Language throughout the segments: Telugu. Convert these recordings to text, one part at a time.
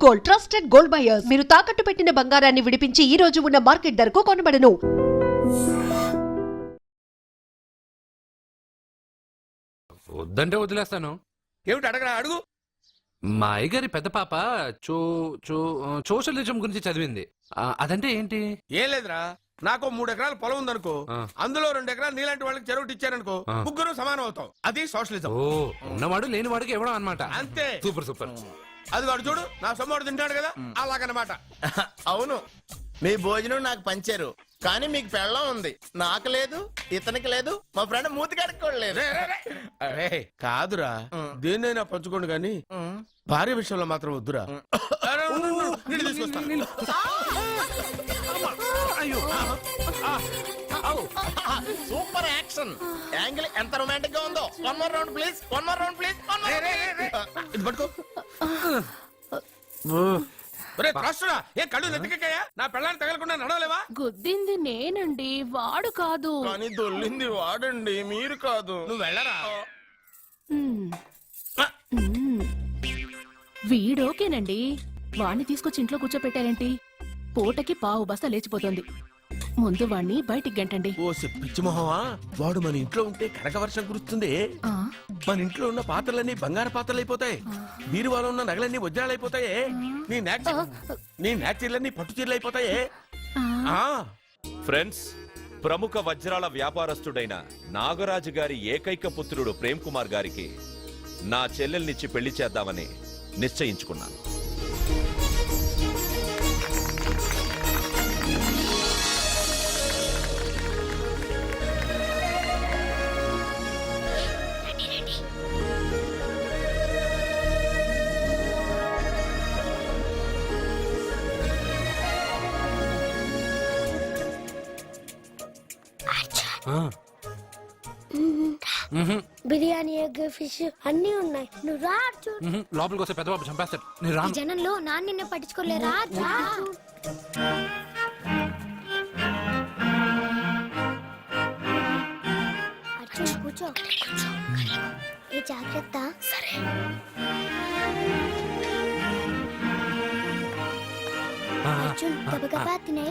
Gold, trusted gold buyers. మీరు తాకట్టు పెట్టిన బంగారాన్ని విడిపించి ఈ రోజు ఉన్న మార్కెట్ ధరకు కొనబడను. వద్దంటే వదిలేస్తాను. ఏమిటి అడగరా అడుగు. మా అయ్యగారి పెద్ద పాప సోషలిజం గురించి చదివింది. అదంటే ఏంటి? ఏం లేదురా, నాకు 3 ఎకరాల పొలం ఉందనుకో, అందులో 2 ఎకరాలు నీలాంటి వాళ్ళకి చెరువు ఇచ్చారనుకో, ముగ్గురు సమానం అవుతాం. అది సోషలిజం. ఓ, ఉన్నవాడు లేనివాడికి ఇవ్వడం అన్నమాట. అంతే. Super super. అది వాడు చూడు, నా సొమ్మడు తింటాడు కదా, అలాగనమాట. అవును, మీ భోజనం నాకు పంచారు, కానీ మీకు పెళ్ళం ఉంది, నాకు లేదు, ఇతనికి లేదు, మా ఫ్రెండ్ మూతి కడుక్కోలేదు. అరే కాదురా, దేన్నైనా పంచుకోండి గాని భార్య విషయంలో మాత్రం వద్దురా. నీళ్ళు తీసుకొస్తా. సూపర్ యాక్షన్ యాంగిల్ ఎంత రొమాంటిక్ గా ఉందో. One more round please, one more round please. ఇది పట్టుకో. ఏ కళ్ళు నెత్తికెక్కాయా? నా పెళ్ళాన్ని తగలకుండా నడవలేవా? గుద్దింది నేనండి, వాడు కాదు. కానీ దొల్లింది వాడండి, మీరు కాదు. నువ్వు వెళ్ళరా. వీడోకేనండి, వాణ్ణి తీసుకొచ్చి ఇంట్లో కూర్చోపెట్టారేంటి? పూటకి పావు బస్తా లేచిపోతుంది. ముందు వాణ్ణి బయటికి గంటండి. ఓ పిచ్చి మొహమా, వాడు మన ఇంట్లో ఉంటే కనక వర్షం కురుస్తుంది. మన ఇంట్లో ఉన్న పాత్రలన్నీ బంగారు పాత్రలు అయిపోతాయి, బీరువాలో ఉన్న నగలన్నీ వజ్రాలు అయిపోతాయి, నీ నాచీర్లన్నీ పట్టు చీరలు అయిపోతాయి. ఫ్రెండ్స్, ప్రముఖ వజ్రాల వ్యాపారస్తుడైన నాగరాజు గారి ఏకైక పుత్రుడు ప్రేమ్ కుమార్ గారికి నా చెల్లెల్నిచ్చి పెళ్లి చేద్దామని నిశ్చయించుకున్నాను. బిర్యానీ, ఎగ్, ఫిష్ అన్ని ఉన్నాయి. నువ్వు రా అర్జున్. లోపలికి వస్తే పెద్ద బాబు చంపేస్తాడు. నేను రాను. జనంలో నాన్న నిన్ను పట్టించుకోలేరా? అర్జున్ కూర్చో. ఏ జాగ్రత్త. సరే. అర్జున్ గబగబా తినే.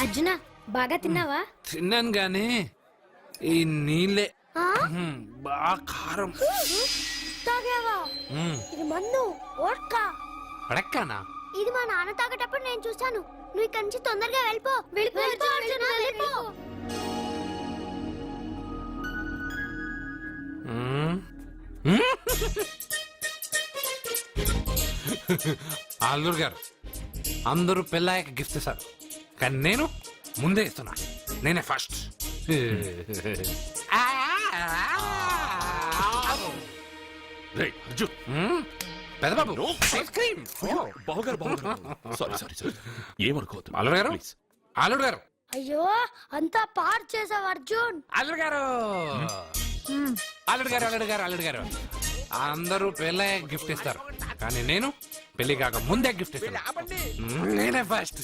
అర్జున, బాగా తిన్నావా? తిన్నాను గానీ ఈ నీళ్ళే బాగా కారం. తాగావా? ఇది మందు, వోడ్కా. పడక్కానా? ఇది మా నాన్న తాగేటప్పుడు నేను చూశాను. నువ్వు ఇక్కడి నుంచి తొందరగా వెళ్ళిపో. వెళ్ళిపో అర్జున, వెళ్ళిపో. అల్లుడు గారు, అందరూ పెళ్ళాయక గిఫ్ట్ ఇస్తారు, కానీ నేను ముందే ఇస్తున్నా. నేనే ఫస్ట్. పెద్దబాబు ఐస్ క్రీమ్. ఏమనుకోవద్దు. అల్లుడు గారు, అల్లుడు గారు. అయ్యో, అంతా పాడు చేసావు అర్జున్. అల్లుడు గారు, అల్లుడు గారు, అల్లుడు గారు, అల్లుడు గారు, అందరూ పెళ్ళాయ గిఫ్ట్ ఇస్తారు, కానీ నేను పెళ్లి కాక ముందే గిఫ్ట్ ఇస్తాను. నేనే ఫస్ట్.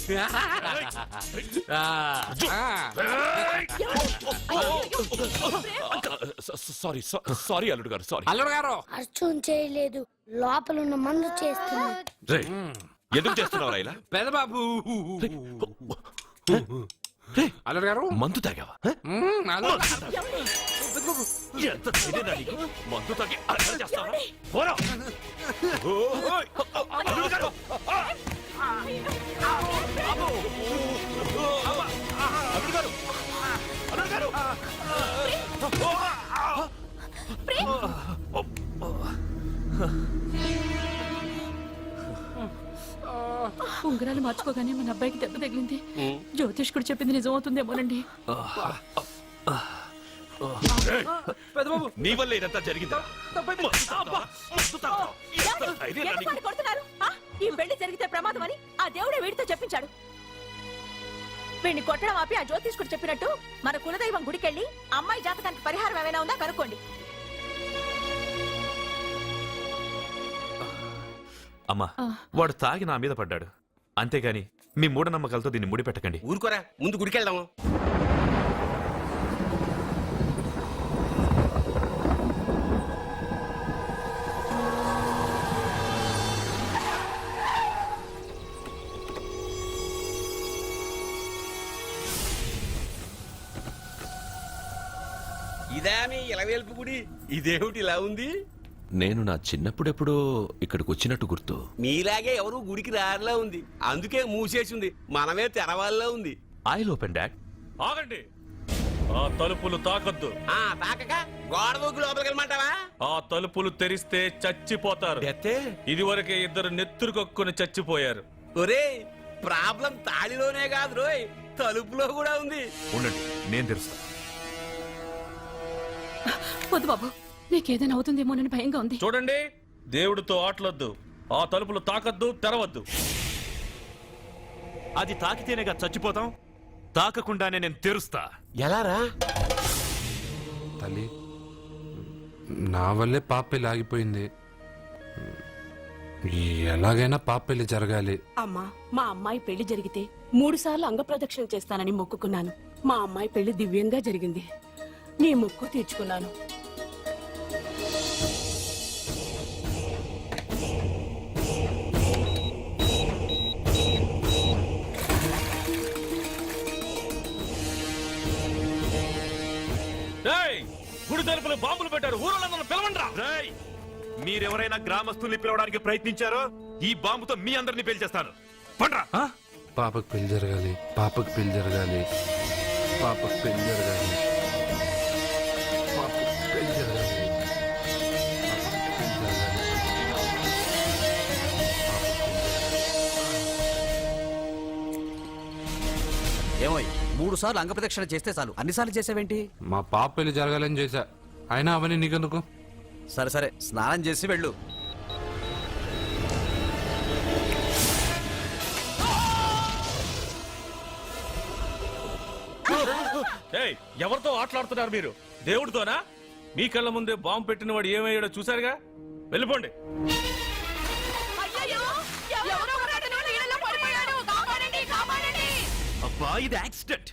సారీ అల్లుడు గారు, సారీ. అల్లుడు గారు, అర్జున్ చేయలేదు, లోపల ఉన్న మందు చేస్తున్నా. ఎందుకు చేస్తున్నావు ఇలా? పెద్దబాబు. అల్లుడు గారు, మందు తాగావా? ఎంత తెలియదా నీకు? మందు తాగి అలా చేస్తావా? పోరా. అల్లుడు గారు. అల్లుడు గారు, అల్లుడు గారు. ఉంగరాలు మార్చుకోగానే మన అబ్బాయికి దెబ్బ తగిలింది. జ్యోతిష్కుడు చెప్పింది నిజమవుతుందేమోనండి. నీ వల్ల ఇదంతా జరిగిందా? ధైర్యం రా ఎందుకు నీకు? వాడిని కొడుతున్నారు? ఆ? ఈ పెళ్లి జరిగితే ప్రమాదం అని ఆ దేవుడే వీడితో చెప్పించాడు. వీడిని కొట్టడం ఆపి ఆ జ్యోతిష్కుడు చెప్పినట్టు మన కులదైవం గుడికెళ్ళి అమ్మాయి జాతకానికి పరిహారం ఏమైనా ఉందా కనుక్కోండి. అమ్మా వాడు తాగి నా మీద పడ్డాడు, అంతేగాని మీ మూఢనమ్మకాలతో దీన్ని ముడిపెట్టకండి. ఊరుకోరా, ముందు గుడికెళ్దాము. ఇదా మీ ఇలవేల్పు గుడి? ఇదేమిటి ఇలా ఉంది? నేను నా చిన్నప్పుడెప్పుడో ఇక్కడికి వచ్చినట్టు గుర్తు. మీలాగే ఎవరు గుడికి రారులా ఉంది, అందుకే మూసేసి ఉంది. మనమే తెరవాళ్ళలో ఉంది. I open dad. ఆగండి, ఆ తలుపులు తాకొద్దు. తాకక గోడ దూకి లోపలికి వెళ్ళమంటావా? ఆ తలుపులు తెరిస్తే చచ్చిపోతారు. ఎత్తే ఇదివరకే ఇద్దరు నెత్తురు కొక్కుని చచ్చిపోయారు. ఒరే, ప్రాబ్లం తాళిలోనే కాదు రోయ్, తలుపులో కూడా ఉంది. ఉండండి, నేను తెరుస్తా. వద్దు బాబు, నీకేదైనా అవుతుందేమోనని భయంగా ఉంది. చూడండి, దేవుడితో ఆటలొద్దు. ఆ తలుపులు తాకద్దు, తెరవద్దు. అది తాకితేనేగా చచ్చిపోతాం, తాకకుండానే నేను తెరుస్తా. ఎలారా? తల్లి, నా వల్లే పాప పెళ్లి ఆగిపోయింది. ఎలాగైనా పాప పెళ్లి జరగాలి. అమ్మా, మా అమ్మాయి పెళ్లి జరిగితే 3 సార్లు అంగప్రదక్షిణ చేస్తానని మొక్కుకున్నాను. మా అమ్మాయి పెళ్లి దివ్యంగా జరిగింది. నీ మొక్కు తీర్చుకున్నాను. ఏయ్, గుడి తలుపులు బాంబులు పెట్టారు. ఊరోళ్ళందరూ పిలవండ్రా. రేయ్, మీరెవరైనా గ్రామస్తుల్ని పిలవడానికి ప్రయత్నించారో ఈ బాంబుతో మీ అందరినీ పేల్చేస్తాను. పండ్రా. పాపకు పెళ్లి జరగాలి, పాపకు పెళ్లి జరగాలి, పాపకు పెళ్లి జరగాలి, పాపకు పెళ్లి జరగాలి, ఏమో 3 సార్లు అంగప్రదక్షిణ చేస్తే చాలు, అన్నిసార్లు చేసావేంటి? మా పాప పెళ్లి జరగాలని చేశా, అయినా అవన్నీ నీకెందుకు? సరే సరే, స్నానం చేసి వెళ్ళు. ఏయ్, ఎవరితో ఆటలాడుతున్నారు మీరు? దేవుడితోనా? మీ కళ్ళ ముందే బాంబు పెట్టిన వాడు ఏమయ్యాడో చూసారుగా. వెళ్ళిపోండి. అబ్బా, ఇది యాక్సిడెంట్.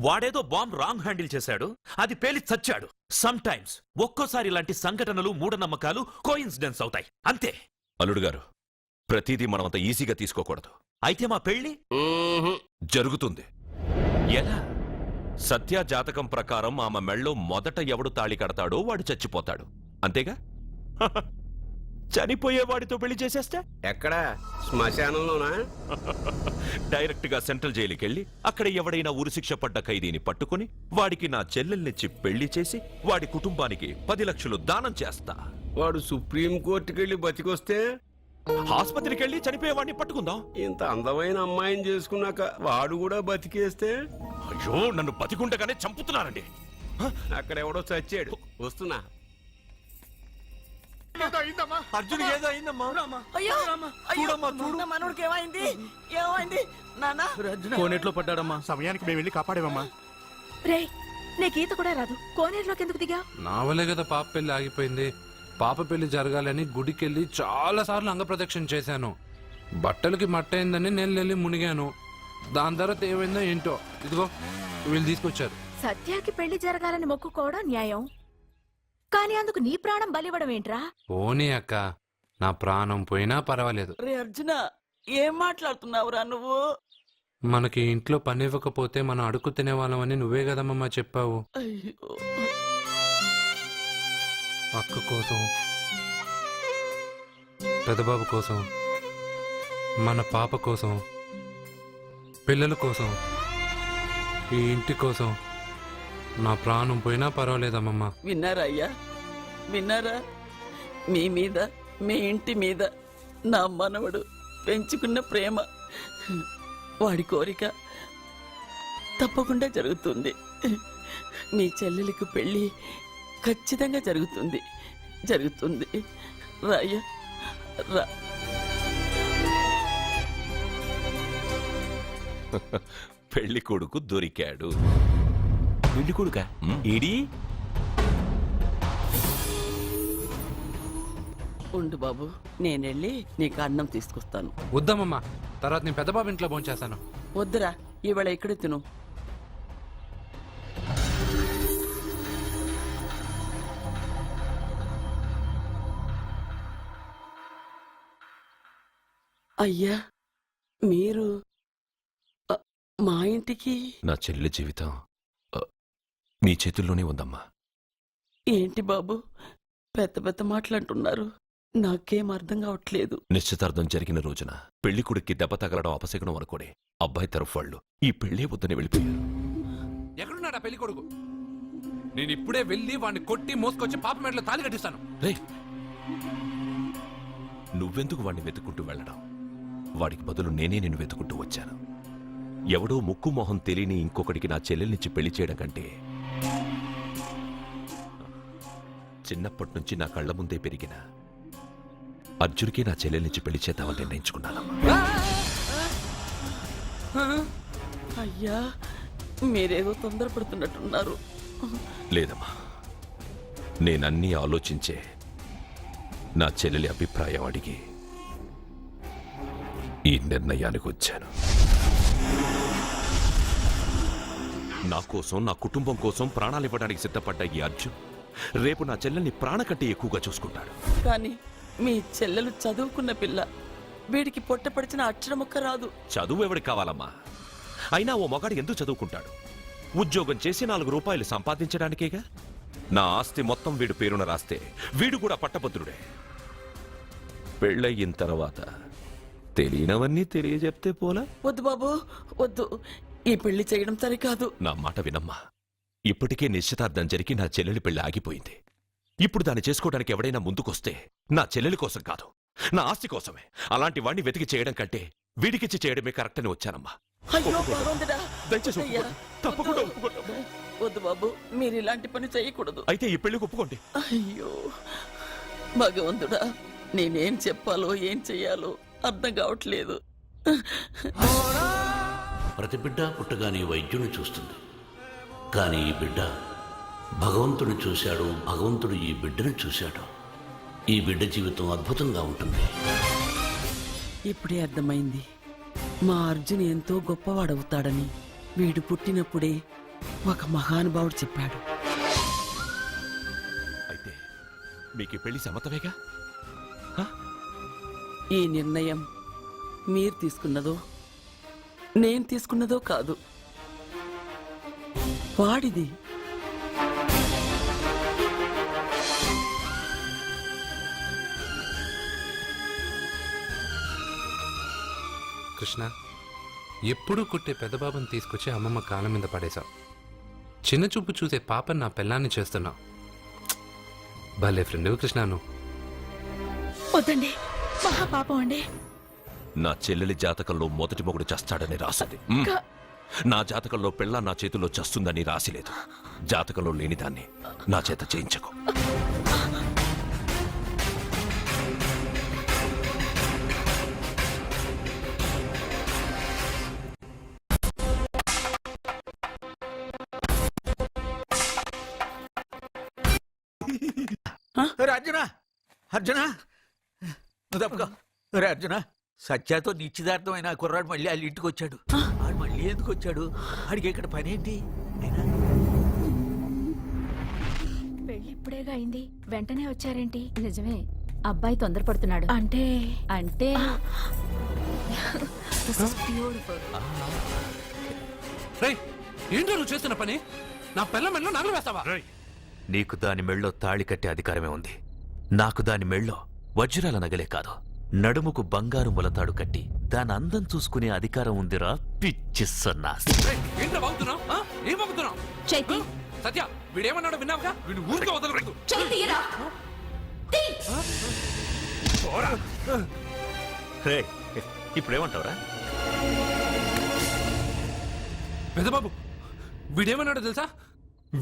వాడేదో బాంబ్ రాంగ్ హ్యాండిల్ చేశాడు, అది పేలి చచ్చాడు. సమ్ టైమ్స్ ఒక్కోసారి ఇలాంటి సంఘటనలు మూఢనమ్మకాలు కోఇన్సిడెన్స్ అవుతాయి, అంతే. అల్లుడు గారు, ప్రతిదీ మనమంత ఈజీగా తీసుకోకూడదు. అయితే మా పెళ్లి జరుగుతుంది. ఎలా? సత్య జాతకం ప్రకారం ఆమె మెళ్ళో మొదట ఎవడు తాళి కడతాడో వాడు చచ్చిపోతాడు, అంతేగా? చనిపోయే వాడితో పెళ్లి చేసేస్తే ఎక్కడ? శ్మశానంలోనా? డైరెక్ట్ గా సెంట్రల్ జైలుకి వెళ్ళి అక్కడ ఎవడైనా ఉరిశిక్ష పడ్డ ఖైదీని పట్టుకుని వాడికి నా చెల్లెల్నిచ్చి పెళ్లి చేసి వాడి కుటుంబానికి 10 లక్షలు దానం చేస్తా. వాడు సుప్రీం కోర్టుకి వెళ్ళి బతికొస్తే ఆసుపత్రికి వెళ్ళి చనిపోయే వాడిని పట్టుకుందాం. ఇంత అందమైన అమ్మాయిని చేసుకున్నాక వాడు కూడా బతికేస్తే? అయ్యో, నన్ను బతికుండగానే చంపుతున్నారండి. అక్కడ ఎవడో చచ్చాడు. వస్తున్నా. అర్జున్ ఏదో అయిందమ్మా. మనోడికి ఏమైంది? ఏమైంది నాన్న? కోనేట్లో పడ్డాడమ్మా, సమయానికి మేము వెళ్ళి కాపాడేవమ్మా. రే, నీకు ఈత కూడా రాదు, కోనేరులోకి ఎందుకు దిగా? నా వల్లే కదా పాప పెళ్లి ఆగిపోయింది. పాప పెళ్లి జరగాలని గుడికెళ్ళి చాలా సార్లు అంగప్రదక్షిణ చేశాను. బట్టలకి మట్టయిందని నేను వెళ్ళి మునిగాను. దాని తర్వాత ఏమైందో ఏంటో, ఇదిగో వీళ్ళు తీసుకొచ్చారు. సత్యాకి పెళ్లి జరగాలని మొక్కుకోవడం న్యాయం, కానీ అందుకు నీ ప్రాణం బలివ్వడం ఏంట్రా? పోనీ అక్క, నా ప్రాణం పోయినా పర్వాలేదు. రే అర్జున, ఏం మాట్లాడుతున్నావురా నువ్వు? మనకి ఇంట్లో పని ఇవ్వకపోతే మనం అడుగు తినేవాళ్ళమని నువ్వే కదమ్మా చెప్పావు. అక్క కోసం, పెదబాబు కోసం, మన పాప కోసం, పిల్లల కోసం, ఈ ఇంటి కోసం నా ప్రాణం పోయినా పర్వాలేదమ్మమ్మా. విన్నారా అయ్యా, విన్నారా? మీ మీద, మీ ఇంటి మీద నా మనవడు పెంచుకున్న ప్రేమ, వాడి కోరిక తప్పకుండా జరుగుతుంది. మీ చెల్లెలకు పెళ్లి ఖచ్చితంగా జరుగుతుంది, జరుగుతుంది. రాయ్యా, రా. పెళ్లి కొడుకు దొరికాడు. పెళ్లి కొడుక ఏడి? ఉండు బాబు, నేనెళ్ళి నీకు అన్నం తీసుకొస్తాను. వద్దామమ్మా, తర్వాత నేను పెద్ద బాబు ఇంట్లో భోంచేస్తాను. వద్దురా, ఇవాళ ఇక్కడే తిను. అయ్యా, మీరు మా ఇంటికి నా చెల్లి జీవితం మీ చేతుల్లోనే ఉందమ్మా. ఏంటి బాబు పెద్ద పెద్ద మాటలంటున్నారు? నాకేం అర్థం కావట్లేదు. నిశ్చితార్థం జరిగిన రోజున పెళ్లి కొడుక్కి దెబ్బ తగలడం అపశకునం అనుకోడే అబ్బాయి తరఫు వాళ్ళు ఈ పెళ్లే వద్దని వెళ్ళిపోయారు. ఎక్కడున్నాడా పెళ్లి కొడుకు? నేను ఇప్పుడే వెళ్ళి వాడిని కొట్టి మోసుకొచ్చి పాప మెడలో తాళి కట్టిస్తాను. రేయ్, నువ్వెందుకు వాడిని వెతుక్కుంటూ వెళ్ళడం? వాడికి బదులు నేనే నిన్ను వెతుకుంటూ వచ్చాను. ఎవడో ముక్కు మొహం తెలియని ఇంకొకడికి నా చెల్లెల్నిచ్చి పెళ్లి చేయడం కంటే చిన్నప్పటి నుంచి నా కళ్ల ముందే పెరిగిన అర్జున్కి నా చెల్లెల్నిచ్చి పెళ్లి చేద్దామని నిర్ణయించుకున్నానమ్మా. అయ్యా, మీరేదో తొందరపడుతున్నట్టున్నారు. లేదమ్మా, నేనన్నీ ఆలోచించే నా చెల్లెలి అభిప్రాయం అడిగి ఈ నిర్ణయానికి వచ్చాను. నా కోసం, నా కుటుంబం కోసం ప్రాణాలు ఇవ్వడానికి సిద్ధపడ్డ ఈ అర్జున్ రేపు నా చెల్లెల్ని ప్రాణ కంటే ఎక్కువగా చూసుకుంటాడు. కానీ మీ చెల్లెలు చదువుకున్న పిల్ల, వీడికి పొట్టపడిచిన అక్షరముక్క రాదు. చదువు ఎవడికి కావాలమ్మా? అయినా ఓ మగాడు ఎందుకు చదువుకుంటాడు? ఉద్యోగం చేసి 4 రూపాయలు సంపాదించడానికేగా. నా ఆస్తి మొత్తం వీడు పేరున రాస్తే వీడు కూడా పట్టభద్రుడే. పెళ్ళయిన తర్వాత తెలియనవన్నీ తెలియజెప్తే పోలా? వద్దు బాబు, వద్దు. ఈ పెళ్లి చేయడం సరికాదు. నా మాట వినమ్మా. ఇప్పటికే నిశ్చితార్థం జరిగి నా చెల్లెలి పెళ్లి ఆగిపోయింది. ఇప్పుడు దాన్ని చేసుకోవడానికి ఎవడైనా ముందుకొస్తే నా చెల్లెలి కోసం కాదు, నా ఆస్తి కోసమే. అలాంటి వాణ్ణి వెతికి చేయడం కంటే వీడికిచ్చి చేయడమే కరెక్ట్ అని వచ్చానమ్మా. అయ్యో భగవంతుడా, దయచేసి అయ్యా, తప్పకుండా వద్దు. ఒప్పుకోండి. వద్దు బాబు, మీరు ఇలాంటి పని చేయకూడదు. అయితే ఈ పెళ్లికి ఒప్పుకోండి. అయ్యో భగవంతుడా, నేనేం చెప్పాలో ఏం చెయ్యాలో అర్థం కావట్లేదు. ప్రతి బిడ్డ పుట్టగానే వైద్యుని చూస్తుంది, కానీ ఈ బిడ్డ భగవంతుడు చూశాడు, భగవంతుడు ఈ బిడ్డను చూశాడు. ఈ బిడ్డ జీవితం అద్భుతంగా ఉంటుంది. ఇప్పుడే అర్థమైంది, మా అర్జున్ ఎంతో గొప్పవాడవుతాడని. వీడు పుట్టినప్పుడే ఒక మహానుభావుడు చెప్పాడు. అయితే మీకు ఈ పెళ్లి సమ్మతమేగా? ఈ నిర్ణయం మీరు తీసుకున్నదో నేను తీసుకున్నదో కాదు, వాడిది. కృష్ణ, ఎప్పుడూ కుట్టే పెద్ద బాబుని తీసుకొచ్చి అమ్మమ్మ కాళ్ళ మీద పడేశావు. చిన్న చూపు చూసే పాపని నా పెళ్ళాన్ని చేస్తున్నావు. భలే ఫ్రెండ్ కృష్ణ నువ్వు. వద్దండి, మహాపాపం అండి. నా చెల్లెలి జాతకంలో మొదటి మొగుడు చస్తాడని రాసింది. నా జాతకంలో పెళ్ళ నా చేతిలో చస్తుందని రాసిలేదు. జాతకంలో లేనిదాన్ని నా చేత చేయించకు. అర్జున, అర్జున, నువ్వు తప్పుకో. రే అర్జున, సత్యాతో నిశ్చితార్థమైన ఆ కుర్రాడు మళ్ళీ వాళ్ళ ఇంటికి వచ్చాడు. ఆడు మళ్ళీ ఎందుకు వచ్చాడు? ఆడికి ఇక్కడ పని ఏంటి? పెళ్లి ఇప్పుడేగా అయింది, వెంటనే వచ్చారేంటి? నిజమే, అబ్బాయి తొందరపడుతున్నాడు. అంటే అంటే రేయ్, ఏంటో నువ్వు చేస్తున్న పని? నా పిల్ల మెళ్ళో నగలు వేస్తావా? నీకు దాని మెళ్ళో తాళి కట్టే అధికారమే ఉంది. నాకు దాని మెళ్ళో వజ్రాల నగలే కాదు, నడుముకు బంగారు ములతాడు కట్టి దాని అందం చూసుకునే అధికారం ఉందిరా పిచ్చి సన్నాసి. ఏంట్రా బాగుతున్నావు? ఏం బాగుతున్నావు? చైతి, సత్య, వీడేమన్నాడో విన్నావుగా? వీడు ఊరికే వదలకూడదు. రే, ఇప్పుడేమంటావురా? పెద్దబాబు, వీడేమన్నాడో తెలుసా?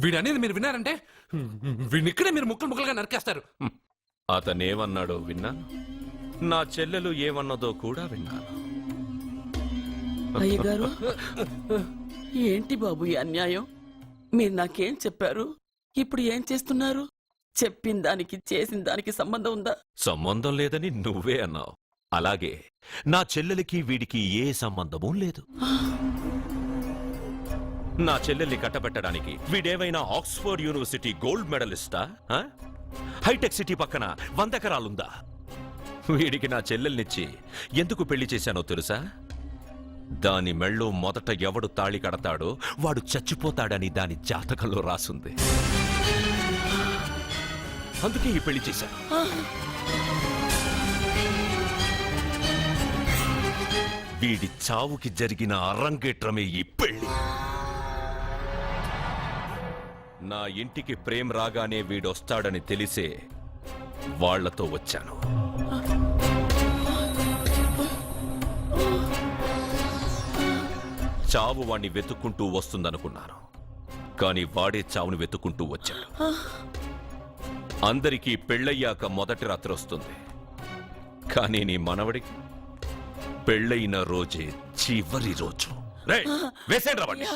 వీడనేది మీరు విన్నారంటే వీడిని ఇక్కడే మీరు ముక్కలు ముక్కలుగా నరికేస్తారు. అతనేమన్నాడో విన్నా? నా చెల్లెలు ఏమన్నదో కూడా విన్నాను. అయ్యగారు ఏంటి బాబు ఈ అన్యాయం? మీరు నాకేం చెప్పారు? ఇప్పుడు ఏం చేస్తున్నారు? చెప్పిన దానికి చేసిన దానికి సంబంధం ఉందా? సంబంధం లేదని నువ్వే అన్నావు. అలాగే నా చెల్లెలికి వీడికి ఏ సంబంధమూ లేదు. నా చెల్లెల్ని కట్టబెట్టడానికి వీడేమైనా ఆక్స్ఫర్డ్ యూనివర్సిటీ గోల్డ్ మెడలిస్టా? హైటెక్ సిటీ పక్కన 100 ఎకరాలుందా? వీడికి నా చెల్లెల్నిచ్చి ఎందుకు పెళ్లి చేశానో తెలుసా? దాని మెళ్ళో మొదట ఎవడు తాళి కడతాడో వాడు చచ్చిపోతాడని దాని జాతకంలో రాసుంది. అందుకే ఈ పెళ్లి చేశాను. వీడి చావుకి జరిగిన అరంగేట్రమే ఈ పెళ్లి. నా ఇంటికి ప్రేమ్ రాగానే వీడొస్తాడని తెలిసే వాళ్లతో వచ్చాను. చావు వాణ్ణి వెతుక్కుంటూ వస్తుందనుకున్నాను, కాని వాడే చావుని వెతుక్కుంటూ వచ్చాడు. అందరికీ పెళ్ళయ్యాక మొదటి రాత్రి వస్తుంది, కానీ నీ మనవడికి పెళ్ళయిన రోజే చివరి రోజు. వేసేండి రావండి.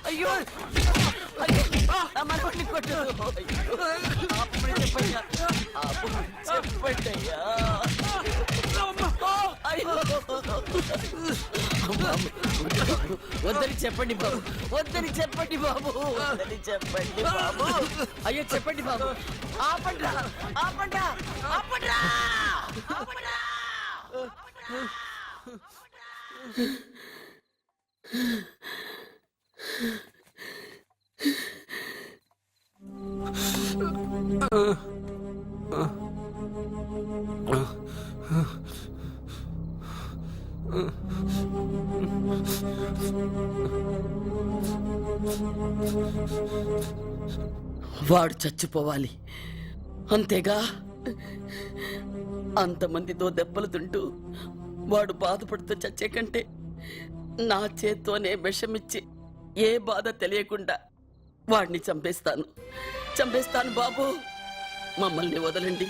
అయ్యో నా మనవడిని కొట్టు. అప్పుడే చెప్పయ్యా. చెప్పండయ్యా. వద్దని చెప్పండి బాబు, వద్దని చెప్పండి బాబు, వద్దని చెప్పండి బాబు. అయ్యో చెప్పండి బాబు. ఆపండ్రా, ఆపండ్రా, ఆపండ్రా, ఆపండ్రా. వాడు చచ్చిపోవాలి అంతేగా. అంతమందితో దెబ్బలు తింటూ వాడు బాధపడుతూ చచ్చే కంటే నా చేత్తోనే విషమిచ్చి ఏ బాధ తెలియకుండా వాడిని చంపేస్తాను, చంపేస్తాను బాబు. మమ్మల్ని వదలండి.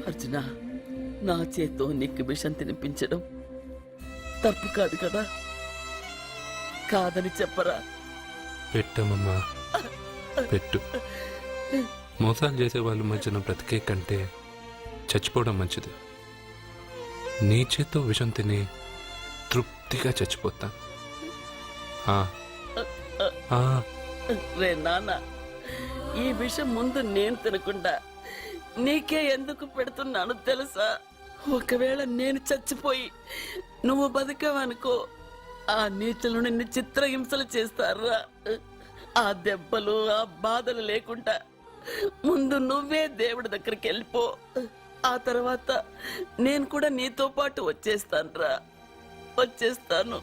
అర్జున, నా చేత్తో నీకు విషం తినిపించడం తప్పు కాదు కదా? కాదని చెప్పరా? పెట్టమమ్మా, పెట్టు. మోసాలు చేసే వాళ్ళ మధ్యన బ్రతికే కంటే చచ్చిపోవడం మంచిది. నీ చేత్తో విషం తిని తృప్తిగా చచ్చిపోతా. రే నాన్న, ఈ విషయం ముందు నేను తినకుండా నీకే ఎందుకు పెడుతున్నాను తెలుసా? ఒకవేళ నేను చచ్చిపోయి నువ్వు బతికావనుకో, ఆ నీచులు నిన్ను చిత్రహింసలు చేస్తారా? ఆ దెబ్బలు ఆ బాధలు లేకుండా ముందు నువ్వే దేవుడి దగ్గరికి వెళ్ళిపో. ఆ తర్వాత నేను కూడా నీతో పాటు వచ్చేస్తానురా, వచ్చేస్తాను.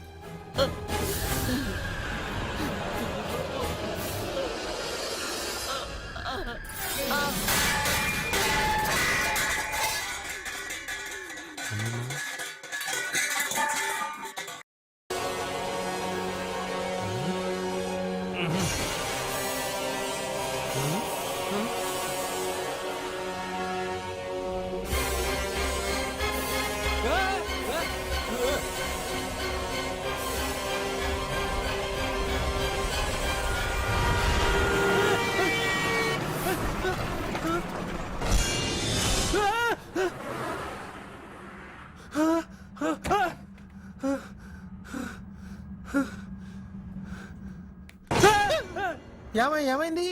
ఏమైంది?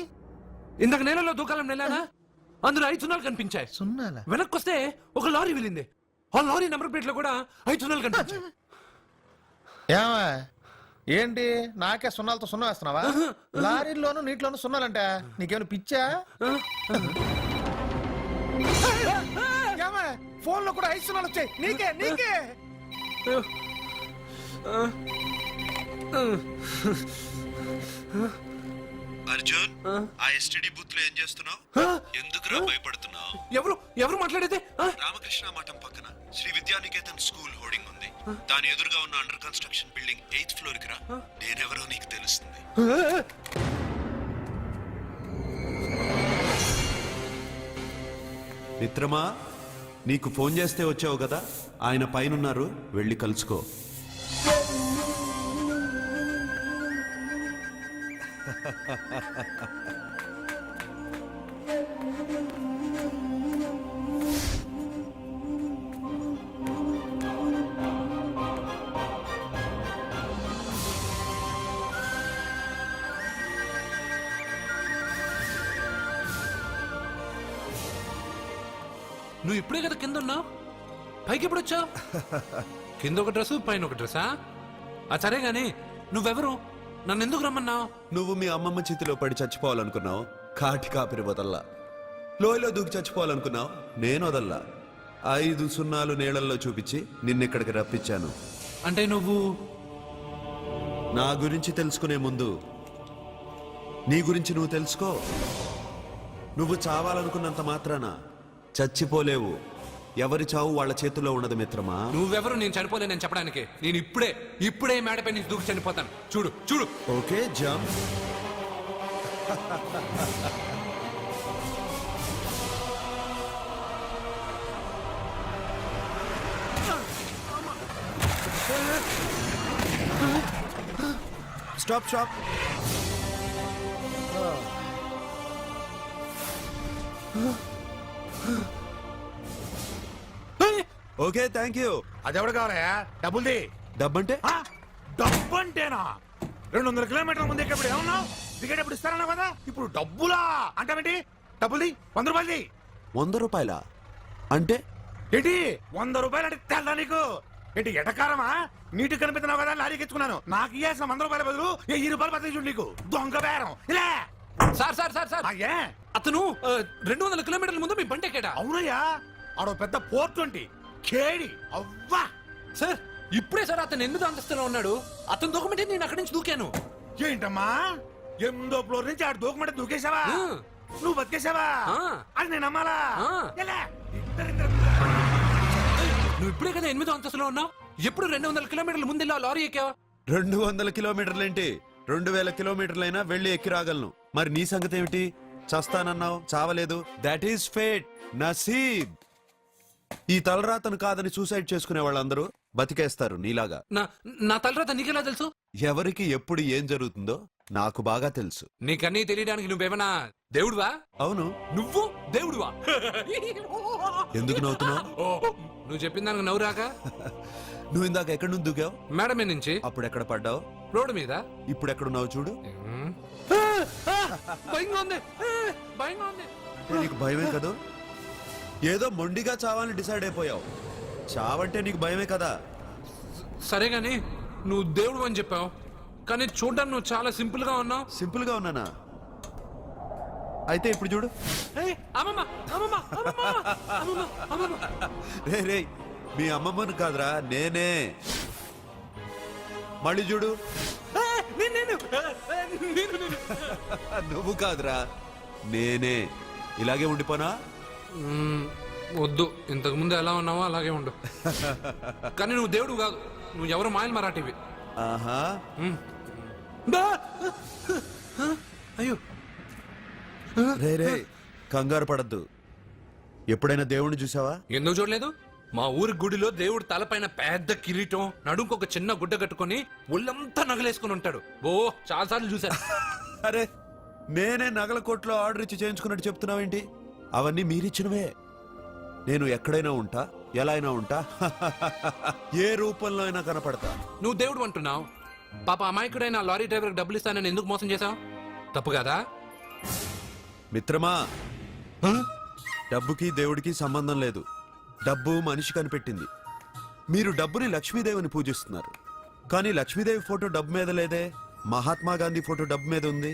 ఇందాక నేలలో దూకాలం నెలానా? అందులో 5 సున్నాలు కనిపించాయి. సున్నాలా? వెనక్కి వస్తే ఒక లారీ వెళ్ళింది. ఆ లారీ నెంబర్ ప్లేట్ లో కూడా 5 సున్నాలు కనిపించాయి. ఏమా ఏంటి నాకే సున్నాలతో సున్నా వేస్తున్నావా? లారీల్లోనూ నీటిలోనూ సున్నాలంట. నీకేమైనా పిచ్చా? ఫోన్ లో కూడా 5 సున్నాలు వచ్చాయి. నీకే అర్జున్, ఆ ఎస్టీడీ బూత్ లో ఏం చేస్తున్నావు? ఎందుకురా భయపడుతున్నావు? ఎవరు మాట్లాడేది? రామకృష్ణ మఠం పక్కన శ్రీ విద్యానికేతన్ స్కూల్ హోర్డింగ్ ఉంది. దాని ఎదురుగా ఉన్న under construction building 8th floor కి రా. నేనెవరో నీకు తెలుస్తుంది. మిత్రమా, నీకు ఫోన్ చేస్తే వచ్చావు కదా, ఆయన పైనున్నారు, వెళ్ళి కలుసుకో. నువ్వు ఇప్పుడే కదా కింద ఉన్నావు, పైకి ఎప్పుడు వచ్చావు? కింద ఒక డ్రెస్, పైన ఒక డ్రెస్సా? సరే గాని నువ్వెవరు? నన్ను ఎందుకు రమ్మన్నావు? నువ్వు మీ అమ్మమ్మ చేతిలో పడి చచ్చిపోవాలనుకున్నావు, కాటి కాపిరి వదల్లా. లోయలో దూకి చచ్చిపోవాలనుకున్నావు, నేను వదల్లా. 5 సున్నాలు నీళ్ళల్లో చూపించి నిన్నెక్కడికి రప్పించాను. అంటే నువ్వు నా గురించి తెలుసుకునే ముందు నీ గురించి నువ్వు తెలుసుకో. నువ్వు చావాలనుకున్నంత మాత్రాన చచ్చిపోలేవు. ఎవరి చావు వాళ్ళ చేతుల్లో ఉండదు మిత్రమా. నువ్వెవరు నేను చనిపోలేనని చెప్పడానికి? నేను ఇప్పుడే మేడపై నుంచి దూకి చనిపోతాను. చూడు. Okay, jump. Stop. Okay, thank you. అదెవడు కావాలయా? డబ్బుల్ది. డబ్బంటే? డబ్బు అంటేనా? 200 కిలోమీటర్ల ముందు ఎక్కడ ఏమన్నావు? దిగేటప్పుడు ఇస్తారన్నా కదా, ఇప్పుడు డబ్బులా అంటావేంటి? డబ్బుల్ది. 100 రూపాయలది. 100 రూపాయలా? అంటే ఏంటి 100 రూపాయలు అంటే తెల్దా నీకు? ఏంటి ఎటకారమా? నీటి కనిపిస్తున్నావు కదా, లారీకి ఎత్తుకున్నాను. నాకు ఇయ్యాల్సిన 100 రూపాయల బదులు 1000 రూపాయలు బదిలీ చూడు. నీకు దొంగ బేరం. ఇలా సార్ అతను 200 కిలోమీటర్ల ముందు మీ బండి ఎక్కాడా? అవునయ్యా, ఆడో పెద్ద పోర్ట్ వంటి కేడి. అవ్వా సార్, ఇప్పుడే సార్ అతను 8వ అంతస్తులో ఉన్నాడు. అతను దూకమంటే నేను అక్కడి నుంచి దూకాను. ఏంటమ్మా, 8వ ఫ్లోర్ నుంచి ఆడు దూకమంటే దూకేశావా? నువ్వు బతికేశావా? అది నేను నమ్మాలా? ఎలా? నువ్వు ఇప్పుడే కదా 8వ అంతస్తులో ఉన్నావు. ఎప్పుడు 200 కిలోమీటర్ల ముందు ఇలా లారీ ఎక్కావా? 200 కిలోమీటర్లేంటి, 2000 కిలోమీటర్లైనా వెళ్ళి ఎక్కి రాగలను. మరి నీ సంగతి ఏమిటి? చస్తానన్నావు, చావలేదు. That is fate, నసీబ్. ఈ తలరాతను కాదని సూసైడ్ చేసుకునే వాళ్ళందరూ బతికేస్తారు నీలాగా. నా తలరాత నీకెలా తెలుసు? ఎవరికి ఎప్పుడు ఏం జరుగుతుందో నాకు బాగా తెలుసు. నీకన్నీ తెలియడానికి నువ్వేమన్నా దేవుడువా? అవును. నువ్వు దేవుడువా? ఎందుకు నవ్వుతున్నావు? నువ్వు చెప్పిన దానికి నవ్వు రాక? నువ్వు ఇందాక ఎక్కడి నుంచి దూకావు? మేడమే నుంచి. అప్పుడు ఎక్కడ పడ్డావు? రోడ్డు మీద. ఇప్పుడు ఎక్కడున్నావు చూడు. భయంగా ఉంది. నీకు భయమే కదా? ఏదో మొండిగా చావాలని డిసైడ్ అయిపోయావు. చావంటే నీకు భయమే కదా? సరే గాని నువ్వు దేవుడు అని చెప్పావు, కానీ చూడడానికి నువ్వు చాలా సింపుల్ గా ఉన్నావు. సింపుల్ గా ఉన్నానా? అయితే ఇప్పుడు చూడు. రే, మీ అమ్మమ్మను కాదురా, నేనే. మళ్ళీ చూడు. నువ్వు కాదురా, నేనే. ఇలాగే ఉండిపోనా? వద్దు, ఇంతకు ముందు ఎలా ఉన్నావో అలాగే ఉండు. కానీ నువ్వు దేవుడు కాదు, నువ్వు ఎవరు మాయలు మరాఠీవి. ఆహా. అయ్యో, రే, కంగారు పడద్దు. ఎప్పుడైనా దేవుణ్ణి చూసావా? ఎందుకు చూడలేదు? మా ఊరి గుడిలో దేవుడు తలపైన పెద్ద కిరీటం, నడుంకు ఒక చిన్న గుడ్డ కట్టుకుని ఒళ్ళంతా నగలేసుకుని ఉంటాడు. ఓ, చాలాసార్లు చూశాను. అరే, నేనే నగల కొట్లో ఆర్డర్ ఇచ్చి చేయించుకున్నట్టు చెప్తున్నావేంటి? అవన్నీ మీరిచ్చినవే. నేను ఎక్కడైనా ఉంటా, ఎలా అయినా ఉంటా, ఏ రూపంలో అయినా కనపడతా. నువ్వు దేవుడు అంటున్నావు. పాప అమాయకుడైన లారీ డ్రైవర్ డబ్బులు ఇస్తానని ఎందుకు మోసం చేశావు? తప్పు కదా మిత్రమా? డబ్బుకి దేవుడికి సంబంధం లేదు. డబ్బు మనిషి కనిపెట్టింది. మీరు డబ్బుని లక్ష్మీదేవిని పూజిస్తున్నారు, కానీ లక్ష్మీదేవి ఫోటో డబ్బు మీద లేదే. మహాత్మా గాంధీ ఫోటో డబ్బు మీద ఉంది.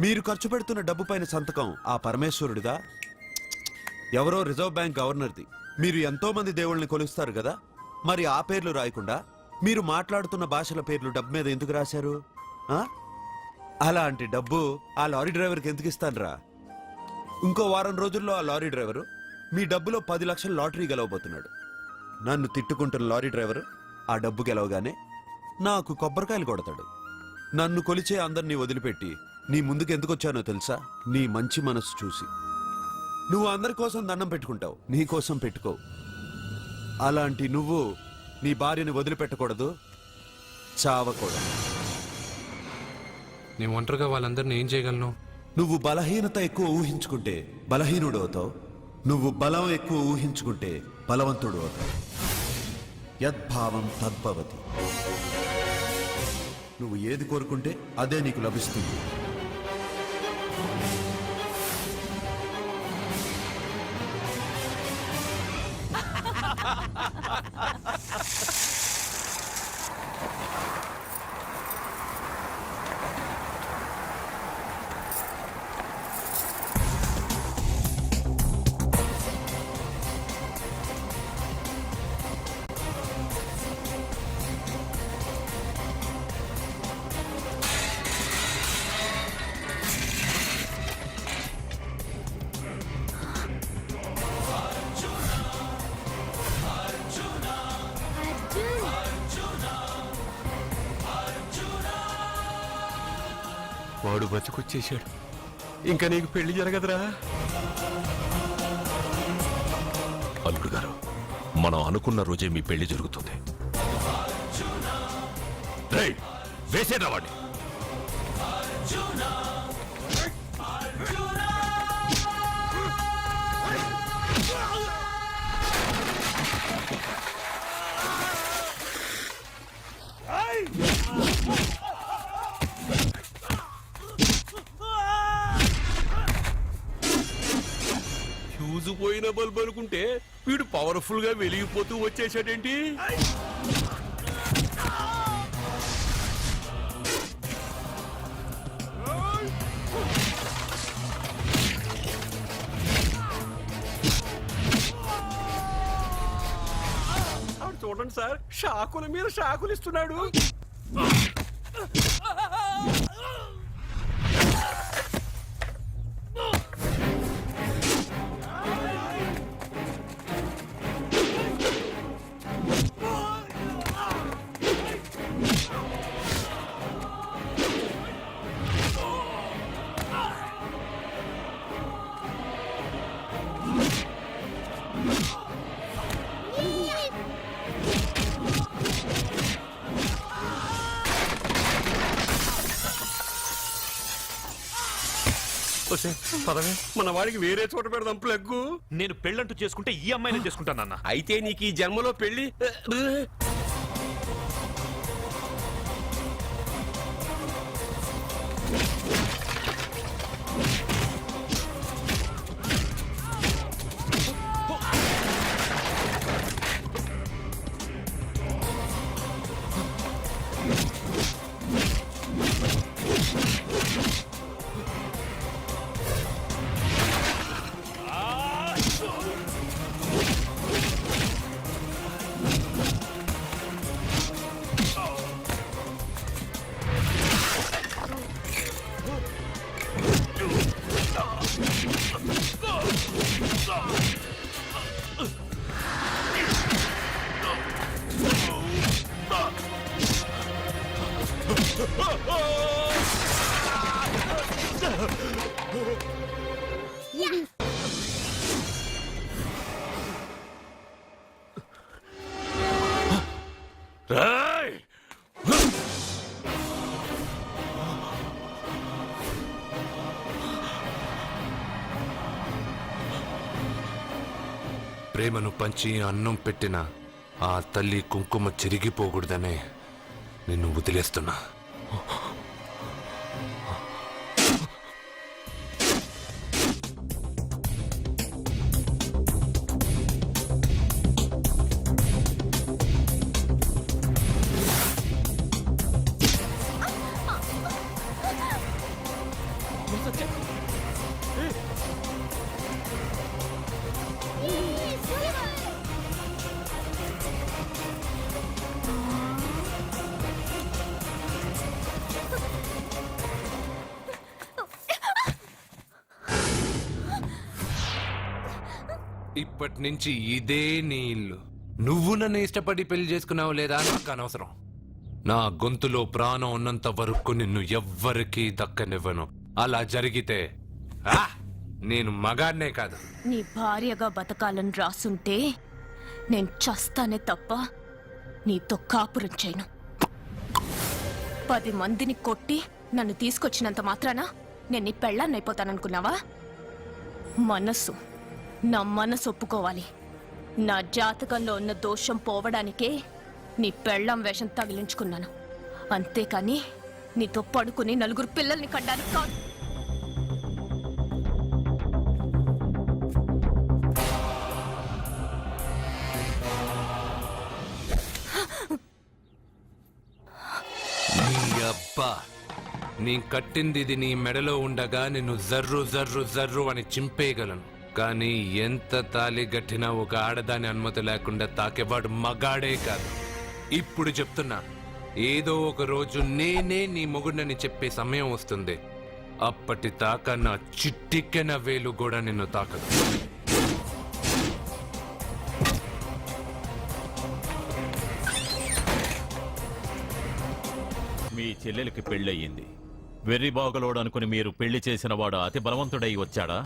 మీరు ఖర్చు పెడుతున్న డబ్బు పైన సంతకం ఆ పరమేశ్వరుడిదా, ఎవరో రిజర్వ్ బ్యాంక్ గవర్నర్ది? మీరు ఎంతో మంది దేవుళ్ళని కొలుస్తారు కదా, మరి ఆ పేర్లు రాయకుండా మీరు మాట్లాడుతున్న భాషల పేర్లు డబ్బు మీద ఎందుకు రాశారు? అలాంటి డబ్బు ఆ లారీ డ్రైవర్కి ఎందుకు ఇస్తానురా? ఇంకో వారం రోజుల్లో ఆ లారీ డ్రైవరు మీ డబ్బులో 10 లక్షల లాటరీ గెలవబోతున్నాడు. నన్ను తిట్టుకుంటున్న లారీ డ్రైవరు ఆ డబ్బు గెలవగానే నాకు కొబ్బరికాయలు కొడతాడు. నన్ను కొలిచే అందరినీ వదిలిపెట్టి నీ ముందుకు ఎందుకు వచ్చానో తెలుసా? నీ మంచి మనసు చూసి. నువ్వు అందరి కోసం దండం పెట్టుకుంటావు, నీ కోసం పెట్టుకోవు. అలాంటి నువ్వు నీ భార్యని వదిలిపెట్టకూడదు, చావకూడదు. నీ ఒంటరిగా వాళ్ళందరినీ ఏం చేయగలను? నువ్వు బలహీనత ఎక్కువ ఊహించుకుంటే బలహీనుడు అవుతావు, నువ్వు బలం ఎక్కువ ఊహించుకుంటే బలవంతుడు అవుతావు. యద్భావం తద్భవతి. నువ్వు ఏది కోరుకుంటే అదే నీకు లభిస్తుంది. వాడు బతుకొచ్చేశాడు. ఇంకా నీకు పెళ్లి జరగదురా. అల్లుడు గారు, మనం అనుకున్న రోజే మీ పెళ్లి జరుగుతుంది. రేయ్, వేసేరా వాడిని. ఫ్యూజు పోయిన బల్బు అనుకుంటే వీడు పవర్ఫుల్ గా వెలిగిపోతూ వచ్చేసాడేంటి? చూడండి సార్, షాకుల మీద షాకులు ఇస్తున్నాడు. పదవే, మన వాడికి వేరే చోట పెడదాం ప్లగ్గు. నేను పెళ్ళంటూ చేసుకుంటే ఈ అమ్మాయిని చేసుకుంటానన్న. అయితే నీకు ఈ జన్మలో పెళ్లి. ప్రేమను పంచి అన్నం పెట్టిన ఆ తల్లి కుంకుమ చెరిగిపోకూడదనే నిన్ను వదిలేస్తున్నా. ఇప్పటి నుంచి ఇదే నీ ఇల్లు. నువ్వు నన్ను ఇష్టపడి పెళ్లి చేసుకున్నావు లేదా నాకు అనవసరం. నా గొంతులో ప్రాణం ఉన్నంత వరకు నిన్ను ఎవ్వరికీ దక్కనివ్వను. అలా జరిగితే నేను మగాన్నే కాదు. నీ భార్యగా బతకాలని రాసుంటే నేను చస్తానే తప్ప నీతో కాపురం చేయను. 10 మందిని కొట్టి నన్ను తీసుకొచ్చినంత మాత్రాన నేను నీ పెళ్ళాన్నైపోతాననుకున్నావా? నా మనసు ఒప్పుకోవాలి. నా జాతకంలో ఉన్న దోషం పోవడానికే నీ పెళ్ళాం వేషం తగిలించుకున్నాను. అంతేకాని నీతో పడుకుని 4 పిల్లల్ని కడ్డానికి కాదు. అబ్బా, నీ కట్టింది ఇది నీ మెడలో ఉండగా నిన్ను జర్రు జర్రు జర్రు అని చింపేయగలను. కానీ ఎంత తాలి గట్టినా ఒక ఆడదాని అనుమతి లేకుండా తాకేవాడు మగాడే కాదు. ఇప్పుడు చెప్తున్నా, ఏదో ఒక రోజు నేనే నీ మొగుడని చెప్పే సమయం వస్తుంది. అప్పటి తాక నా చిట్టికెన వేలు కూడా నిన్ను తాకదు. మీ చెల్లెలికి పెళ్ళయింది. వెర్రి బాగులోడు అనుకుని మీరు పెళ్లి చేసిన వాడు అతి బలవంతుడై వచ్చాడా?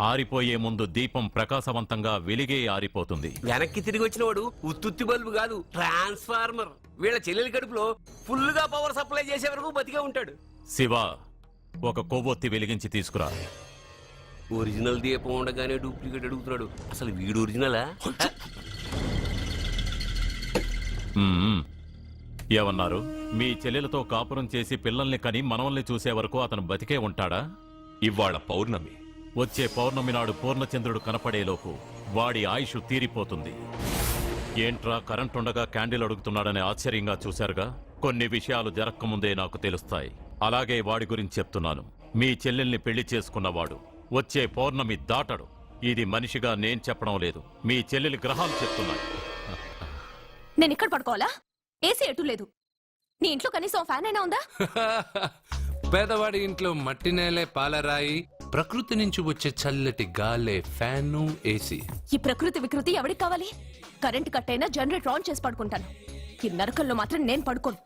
ఆరిపోయే ముందు దీపం ప్రకాశవంతంగా వెలిగే ఆరిపోతుంది. వెనక్కి తిరిగి వచ్చిన వాడు ఉత్తుత్తి బల్బు కాదు, ట్రాన్స్ఫార్మర్. వీళ్ళ చెల్లెలి కడుపులో ఫుల్ గా పవర్ సప్లై చేసే వరకు బతికే ఉంటాడు. శివ, ఒక కొవ్వొత్తి వెలిగించి తీసుకురా. ఒరిజినల్ దీపం ఉండగానే డూప్లికేట్ అడుగుతున్నాడు. అసలు వీడు ఒరిజినలా? ఏమన్నారు? మీ చెల్లెలతో కాపురం చేసి పిల్లల్ని కని మనవల్ని చూసే వరకు అతను బతికే ఉంటాడా? ఇవాళ పౌర్ణమి. వచ్చే పౌర్ణమి నాడు పూర్ణచంద్రుడు కనపడేలోపు వాడి ఆయుష్ తీరిపోతుంది. ఏంట్రా కరెంటుండగా క్యాండిల్ అడుగుతున్నాడని ఆశ్చర్యంగా చూశారుగా? కొన్ని విషయాలు జరక్కముందే నాకు తెలుస్తాయి. అలాగే వాడి గురించి చెప్తున్నాను. మీ చెల్లెల్ని పెళ్లి చేసుకున్నవాడు వచ్చే పౌర్ణమి దాటడు. ఇది మనిషిగా నేను చెప్పడం లేదు, మీ చెల్లెలి గ్రహాలు చెప్తున్నాయి. నేను ఇక్కడ పడుకోవాలా? ఏసీ ఎటు లేదు. నీ ఇంట్లో కనీసం ఫ్యాన్ అయినా ఉందా? పేదవాడి ఇంట్లో మట్టి నేలే పాలరాయి, ప్రకృతి నుంచి వచ్చే చల్లటి గాలే ఫ్యాను, ఏసీ. ఈ ప్రకృతి వికృతి ఎవరికి కావాలి? కరెంట్ కట్ అయినా జనరేటర్ ఆన్ చేసి పడుకుంటాను. ఈ నరకంలో మాత్రం నేను పడుకోను.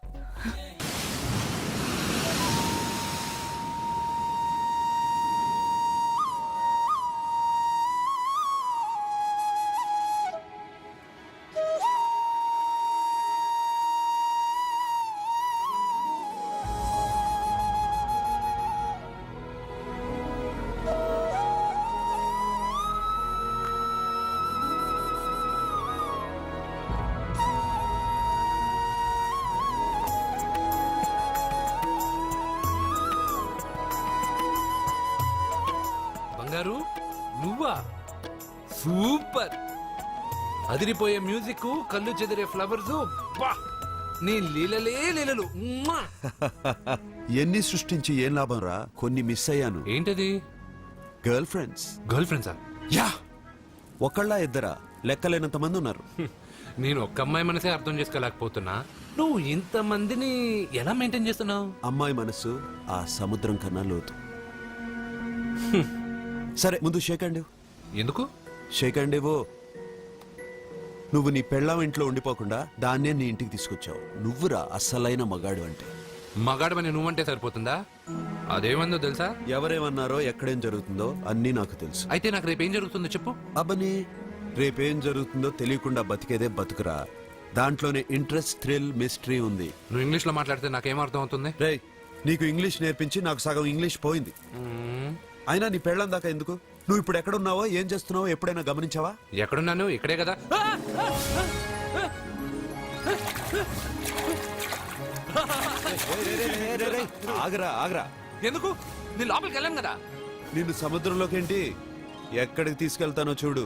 బంగారు, నువ్వా? సూపర్! అదిరిపోయే మ్యూజిక్, కళ్ళు చెదిరే ఫ్లవర్స్, నీ లీలలే లీలలు. మ్మా! ఎన్ని సృష్టించి ఏం లాభం రా? కొన్ని మిస్ అయ్యాను. ఏంటది? Girl friends. గర్ల్ ఫ్రెండ్సా? యా, ఒకళ్ళ ఇద్దరా? లెక్కలేనంత మంది ఉన్నారు. నేను ఒక్క అమ్మాయి మనసే అర్థం చేసుకోలేకపోతున్నా. నువ్వు ఇంతమందిని ఎలా మెయింటైన్ చేస్తున్నావు? అమ్మాయి మనసు ఆ సముద్రం కన్నా లోతు. సరే, ముందు షేక్ హ్యాండ్. ఎందుకు షేక్ హ్యాండ్ ఇవ్వు. నువ్వు నీ పెళ్ళాం ఇంట్లో ఉండిపోకుండా దాన్నే నీ ఇంటికి తీసుకొచ్చావు. నువ్వురా అస్సలైన మగాడు అంటే. మగాడమని నువ్వంటే సరిపోతుందా? అదేమందో తెలుసా? ఎవరేమన్నారో, ఎక్కడేం జరుగుతుందో అన్నీ నాకు తెలుసు. అయితే నాకు రేపేం జరుగుతుందో చెప్పు. అబ్బని, రేపేం జరుగుతుందో తెలియకుండా బతికేదే బతుకురా. దాంట్లోనే ఇంట్రెస్ట్, థ్రిల్, మిస్టరీ ఉంది. నువ్వు ఇంగ్లీష్ లో మాట్లాడితే నాకేం అర్థం అవుతుంది? రేయ్, నీకు ఇంగ్లీష్ నేర్పించి నాకు సగం ఇంగ్లీష్ పోయింది. అయినా నీ పెళ్ళం దాకా ఎందుకు? నువ్వు ఇప్పుడు ఎక్కడున్నావో, ఏం చేస్తున్నావో ఎప్పుడైనా గమనించావా? ఎక్కడున్నాను? ఇక్కడే కదా. ఆగరా ఆగరా. ఎందుకు? నీ లోపలికి వెళ్ళాను కదా. నిన్ను సముద్రంలోకేంటి, ఎక్కడికి తీసుకెళ్తానో చూడు.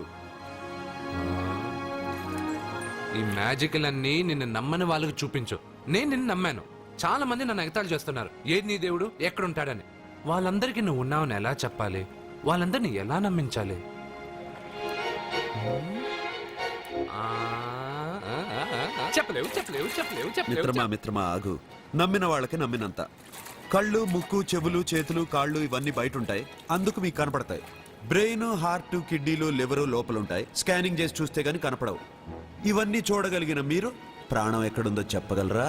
ఈ మ్యాజిక్లన్నీ నిన్ను నమ్మని వాళ్ళకి చూపించు. నేను నిన్ను నమ్మాను. చాలా మంది నన్ను ఎగతాళి చేస్తున్నారు. ఏది నీ దేవుడు, ఎక్కడుంటాడని. వాళ్ళందరికీ నువ్వు ఉన్నావని ఎలా చెప్పాలి? వాళ్ళందరినీ ఎలా నమ్మించాలి? చెప్పలేవు చెప్పలేవు చెప్పలేవు మిత్రమా చెప్పలేవు. మిత్రమా ఆగు. నమ్మిన వాళ్ళకి నమ్మినంత. కళ్ళు, ముక్కు, చెవులు, చేతులు, కాళ్ళు ఇవన్నీ బయట ఉంటాయి, అందుకు మీకు కనపడతాయి. బ్రెయిన్, హార్ట్, కిడ్నీలు, లివరు లోపల ఉంటాయి. స్కానింగ్ చేసి చూస్తే గానీ కనపడవు. ఇవన్నీ చూడగలిగిన మీరు ప్రాణం ఎక్కడుందో చెప్పగలరా?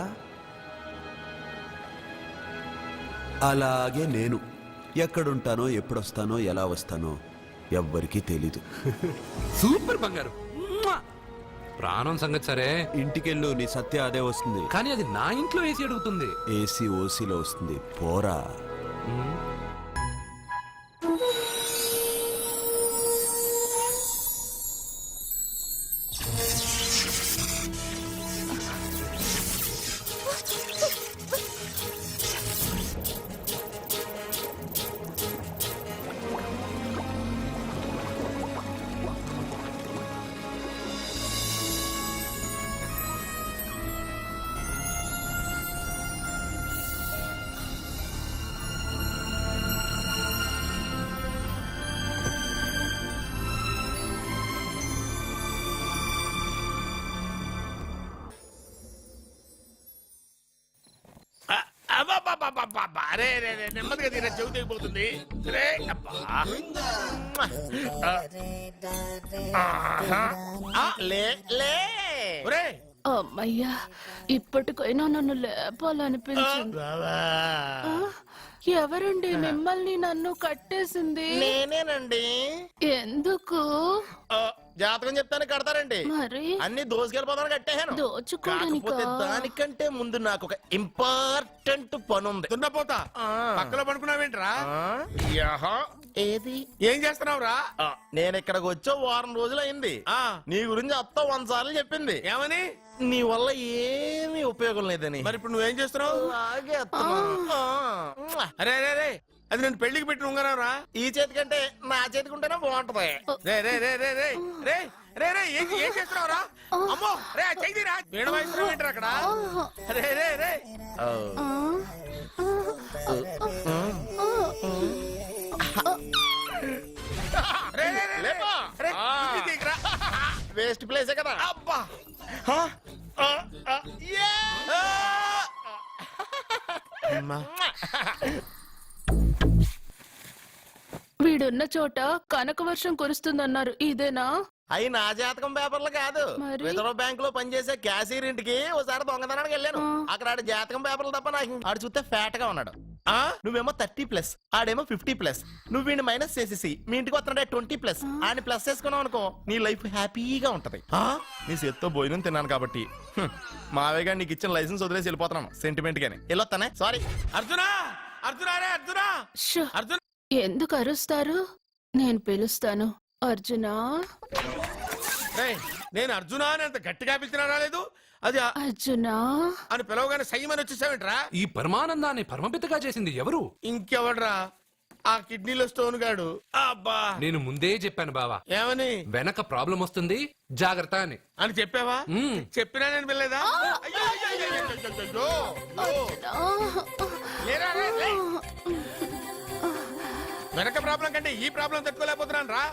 అలాగే నేను ఎక్కడుంటానో, ఎప్పుడొస్తానో, ఎలా వస్తానో ఎవ్వరికీ తెలీదు. సూపర్ బంగారు. మ్వా! ప్రాణం సంగతి సరే, ఇంటికెళ్ళు, నీ సత్య అదే వస్తుంది. కానీ అది నా ఇంట్లో ఏసీ అడుగుతుంది. ఏసీ ఓసీలో వస్తుంది, పోరా. అరే రే రే, నెమ్మదిగా తీరా, చెవి తెగిపోతుంది. రే అబ్బా. లే లే ఒరే అమ్మయ్యా, ఇప్పటికైనా నన్ను లేపాలనిపించింది. ఆ, ఎవరండి మిమ్మల్ని నన్ను కట్టేసింది? నేనేనండి. ఎందుకు? జాతకం చెప్తాను కడతారండి. మరి అన్ని దోసుకెళ్ళిపోతాను కట్టేహాను. దోచుకోవడానికా? కాకపోతే దానికంటే ముందు నాకు ఒక ఇంపార్టెంట్ పని ఉంది. దున్నపోతా పక్కలో పడుకున్నావేంట్రా? ఏది? ఏం చేస్తున్నావురా? నేను ఇక్కడికి వచ్చే వారం రోజులు అయింది. నీ గురించి అత్త 100 సార్లు చెప్పింది. ఏమని? నీ వల్ల ఏమీ ఉపయోగం లేదని. మరి ఇప్పుడు నువ్వేం చేస్తున్నావు? అలాగే అత్తమా. అరే రే రే, అది నేను పెళ్లికి పెట్టిన ఉంగరం రా. ఈ చేతి కంటే నా చేతికి ఉంటేనే బాగుంటది. రే రే రే రే రే రే రే రే, ఏం చేస్తున్నావురా? అమ్మో రే, చెయ్యిరా. వీణ వాయిస్తున్నావు ఏంట్రా అక్కడ? రే రే రే రే రే రే, లేపా. రే, ఇది తీయకురా. వేస్ట్ ప్లేసే కదా. అబ్బా. యే! వీడున్న చోట కనక వర్షం కురుస్తుందన్నారు, ఇదేనా? అయి నా జాతకం పేపర్లు కాదు. మరి? రిజర్వ్ బ్యాంక్ లో పనిచేసే క్యాషియర్ ఇంటికి ఒకసారి దొంగతనానికి వెళ్ళాను. అక్కడ ఆడి జాతకం పేపర్లు తప్ప నాకు ఆడు చూస్తే ఫ్యాట్ గా ఉన్నాడు. నువ్వేమో 30+, ఆడేమో 50+. నువ్వు వీడిని మైనస్ చేసేసి మీ ఇంటికి వస్తున్నాడే 20+. ఆయన ప్లస్ చేసుకున్నావు అనుకో, నీ లైఫ్ హ్యాపీగా ఉంటది. నీ చేత్తో భోజనం తిన్నాను కాబట్టి మావేగా నీకు ఇచ్చిన లైసెన్స్ వదిలేసి వెళ్ళిపోతున్నాను సెంటిమెంట్ గానే. వెళ్ళొస్తానే. సారీ. అర్జునా, అర్జునా రే, అర్జునా, షో! అర్జున. ఎందుకు అరుస్తారు? నేను పిలుస్తాను. అర్జునా, రేయ్, నేను అర్జునా అని అంత గట్టిగా పిలిచినా రాలేదు. అది అర్జునా అని పిలవగానే సైమని వచ్చేసావేంట్రా? ఈ పరమానందాన్ని పరమపితగా చేసింది ఎవరు? ఇంకెవడ్రా? ఆ కిడ్నీలో స్టోన్ గాడు. అబ్బా, నేను ముందే చెప్పాను బావా, ఏమని? వెనక ప్రాబ్లం వస్తుంది, జాగ్రత్త అని. అని చెప్పావా? మ్మ్. చెప్పినా నేను వెళ్ళలేదా? అయ్యో, అయ్యో, అయ్యో, అయ్యో, అయ్యో, అయ్యో. లేరా, రే, లే. వెనక ప్రాబ్లం కంటే ఈ ప్రాబ్లం తట్టుకోలేకపోతున్నాను రా.